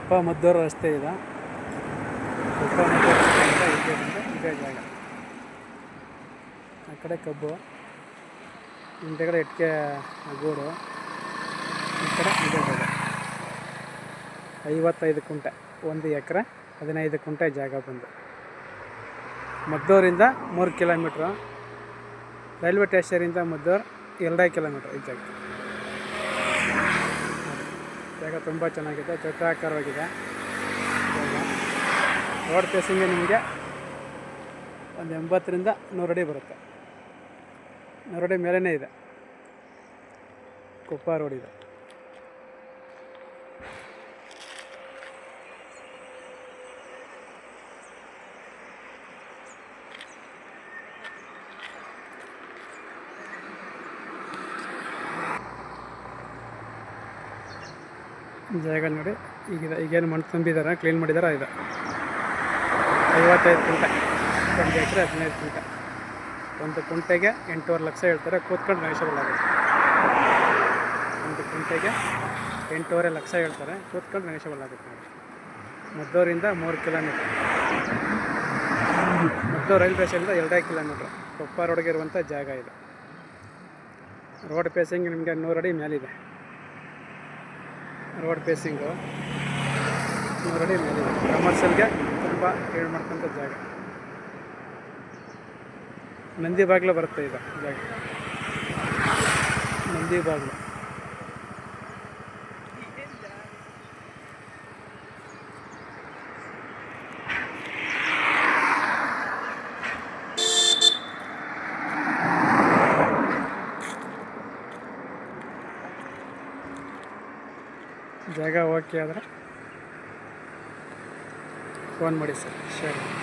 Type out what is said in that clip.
ಕೊಪ್ಪ ಮದ್ದೂರು ರಸ್ತೆ ಇದೆ. ಕೊಪ್ಪ ಮದ್ದೂರು ರಸ್ತೆಯಿಂದ ಇದೇ ಜಾಗ. ಆ ಕಡೆ ಕಬ್ಬು, ಹಿಂದೆಗಡೆ ಇಟ್ಟಿಗೆ ಗೂಡು, ಈ ಕಡೆ ಇದೇ ಜಾಗ. 55 ಕುಂಟೆ, 1 ಎಕರೆ 15 ಕುಂಟೆ ಜಾಗ ಬಂದು. ಮದ್ದೂರಿಂದ 3 ಕಿಲೋಮೀಟ್ರು, ರೈಲ್ವೆ ಸ್ಟೇಷನಿಂದ ಮದ್ದೂರು 2 ಕಿಲೋಮೀಟ್ರ್. ಈ ಜಾಗ ತುಂಬ ಚೆನ್ನಾಗಿದೆ, ಚೌಕಾಕಾರವಾಗಿದೆ ಜಾಗ. ರೋಡ್ ಫೇಸಿಂಗ್ ನಿಮಗೆ ಒಂದು 80ರಿಂದ 100 ಅಡಿ ಬರುತ್ತೆ. 100 ಅಡಿ ಮೇಲೇ ಇದೆ, ಕೊಪ್ಪ ರೋಡ್ ಇದೆ. ಜಾಗ ನೋಡಿ ಈಗೇನು ಮಣ್ಣು ತುಂಬಿದ್ದಾರೆ, ಕ್ಲೀನ್ ಮಾಡಿದ್ದಾರೆ. ಇದು 55 ಕುಂಟೆ, 1 ಎಕರೆ 15 ಕುಂಟೆ. 1 ಕುಂಟೆಗೆ 8.5 ಲಕ್ಷ ಹೇಳ್ತಾರೆ. ಕೂತ್ಕೊಂಡು ನೆಗೋಷಿಯಬಲ್ ಆಗುತ್ತೆ. 1 ಕುಂಟೆಗೆ 8.5 ಲಕ್ಷ ಹೇಳ್ತಾರೆ, ಕೂತ್ಕೊಂಡು ನೆಗೋಷಿಯಬಲ್ ಆಗುತ್ತೆ. ಮದ್ದೂರಿಂದ 3 ಕಿಲೋಮೀಟ್ರ್, ಮದ್ದೂರು ರೈಲ್ವೆ ಸ್ಟೇಷನಿಂದ 2 ಕಿಲೋಮೀಟ್ರ್. ಕೊಪ್ಪ ರೋಡ್ಗೆ ಇರುವಂಥ ಜಾಗ ಇದು. ರೋಡ್ ಫೇಸಿಂಗ್ ನಿಮಗೆ 100 ಅಡಿ ಮೇಲಿದೆ. ರೋಡ್ ಫೇಸಿಂಗು 100 ಅಡಿ ಮೇಲಿದೆ. ಕಮರ್ಷಿಯಲ್ಗೆ ತುಂಬ ಹೇಳಿ ಮಾಡ್ಕೊಂಥ ಜಾಗ. ನಂದಿ ಬಾಗಿಲು ಬರುತ್ತೆ ಇದು ಜಾಗ. ನಂದಿ ಬಾಗಿಲು ಜಾಗ ಓಕೆ ಆದರೆ ಫೋನ್ ಮಾಡಿ ಸರ್, ಶೇರ್ ಮಾಡಿ.